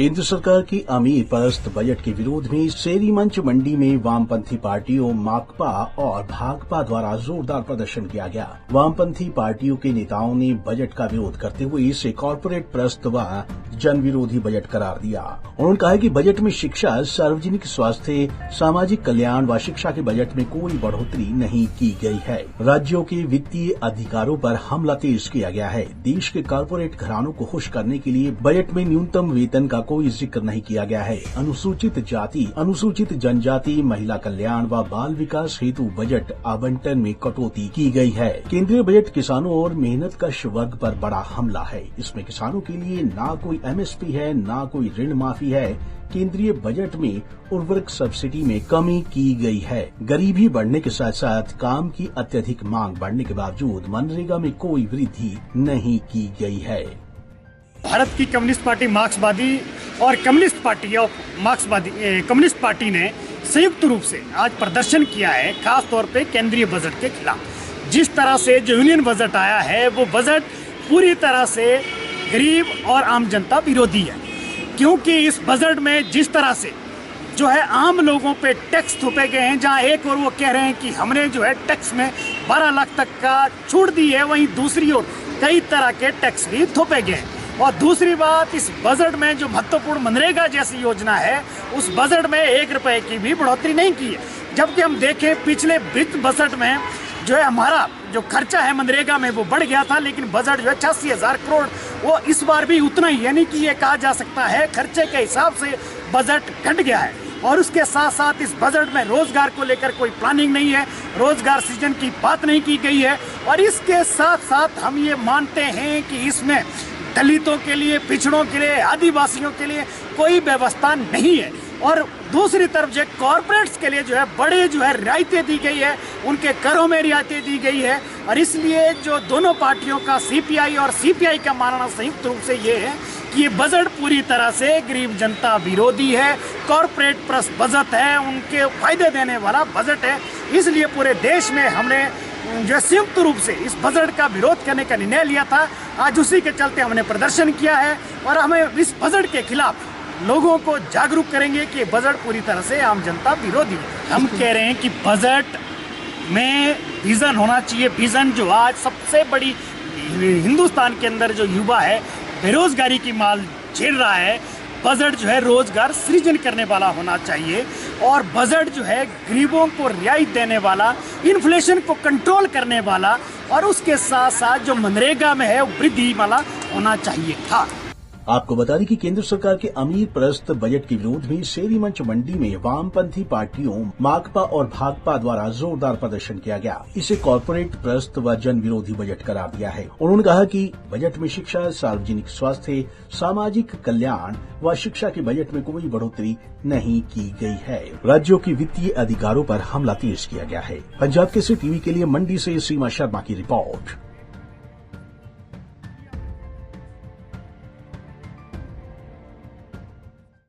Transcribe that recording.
केंद्र सरकार की अमीर परस्त बजट के विरोध में शेरी मंच मंडी में वामपंथी पार्टियों माकपा और भाकपा द्वारा जोरदार प्रदर्शन किया गया। वामपंथी पार्टियों के नेताओं ने बजट का विरोध करते हुए इसे कॉर्पोरेट परस्त व जन विरोधी बजट करार दिया। उन्होंने कहा कि बजट में शिक्षा, सार्वजनिक स्वास्थ्य, सामाजिक कल्याण व शिक्षा के बजट में कोई बढ़ोतरी नहीं की गई है। राज्यों के वित्तीय अधिकारों पर हमला तेज किया गया है। देश के कॉर्पोरेट घरानों को खुश करने के लिए बजट में न्यूनतम वेतन का कोई जिक्र नहीं किया गया है। अनुसूचित जाति, अनुसूचित जनजाति, महिला कल्याण व बाल विकास हेतु बजट आवंटन में कटौती की गई है। केंद्रीय बजट किसानों और मेहनतकश वर्ग पर बड़ा हमला है। इसमें किसानों के लिए ना कोई एमएसपी है, ना कोई ऋण माफी है। केंद्रीय बजट में उर्वरक सब्सिडी में कमी की गई है। गरीबी बढ़ने के साथ साथ काम की अत्यधिक मांग बढ़ने के बावजूद मनरेगा में कोई वृद्धि नहीं की गई है। भारत की कम्युनिस्ट पार्टी मार्क्सवादी और कम्युनिस्ट पार्टी ने संयुक्त रूप से आज प्रदर्शन किया है, खास तौर पे केंद्रीय बजट के खिलाफ। जिस तरह से जो यूनियन बजट आया है वो बजट पूरी तरह से गरीब और आम जनता विरोधी है, क्योंकि इस बजट में जिस तरह से जो है आम लोगों पे टैक्स थोपे गए हैं, जहां एक और वो कह रहे हैं कि हमने जो है टैक्स में 12 लाख तक का छूट दी है, वहीं दूसरी ओर कई तरह के टैक्स भी थोपे गए हैं। और दूसरी बात, इस बजट में जो महत्वपूर्ण मनरेगा जैसी योजना है उस बजट में 1 रुपए की भी बढ़ोतरी नहीं की है। जबकि हम देखें पिछले वित्त बजट में जो है हमारा जो खर्चा है मनरेगा में वो बढ़ गया था, लेकिन बजट जो है 86,000 करोड़ वो इस बार भी उतना ही, यानी कि ये कहा जा सकता है खर्चे के हिसाब से बजट घट गया है। और उसके साथ साथ इस बजट में रोजगार को लेकर कोई प्लानिंग नहीं है, रोजगार सृजन की बात नहीं की गई है। और इसके साथ साथ हम ये मानते हैं कि इसमें दलितों के लिए, पिछड़ों के लिए, आदिवासियों के लिए कोई व्यवस्था नहीं है। और दूसरी तरफ जो कॉर्पोरेट्स के लिए जो है बड़े जो है रियायतें दी गई है, उनके करों में रियायतें दी गई है। और इसलिए जो दोनों पार्टियों का सीपीआई और सीपीआई का मानना संयुक्त रूप से ये है कि ये बजट पूरी तरह से गरीब जनता विरोधी है, कॉर्पोरेट प्लस बजट है, उनके फायदे देने वाला बजट है। इसलिए पूरे देश में हमने जो संयुक्त रूप से इस बजट का विरोध करने का निर्णय लिया था। आज उसी के चलते हमने प्रदर्शन किया है और हमें इस बजट के खिलाफ लोगों को जागरूक करेंगे कि बजट पूरी तरह से आम जनता विरोधी है। हम कह रहे हैं कि बजट में विजन होना चाहिए। विजन जो आज सबसे बड़ी हिंदुस्तान के अंदर जो युवा है बेरोजगारी की मार झेल रहा है, बजट जो है रोजगार सृजन करने वाला होना चाहिए। और बजट जो है गरीबों को रियायत देने वाला, इन्फ्लेशन को कंट्रोल करने वाला और उसके साथ साथ जो मनरेगा में है वृद्धि वाला होना चाहिए था। आपको बता दें कि केंद्र सरकार के अमीर परस्त बजट के विरोध में शेरी मंच मंडी में वामपंथी पार्टियों माकपा और भाकपा द्वारा जोरदार प्रदर्शन किया गया। इसे कॉर्पोरेट परस्त व जन विरोधी बजट करार दिया है। उन्होंने कहा कि बजट में शिक्षा, सार्वजनिक स्वास्थ्य, सामाजिक कल्याण व शिक्षा के बजट में कोई बढ़ोतरी नहीं की गई है। राज्यों के वित्तीय अधिकारों पर हमला तेज किया गया है। पंजाब केसरी टीवी के लिए मंडी से सीमा शर्मा की रिपोर्ट।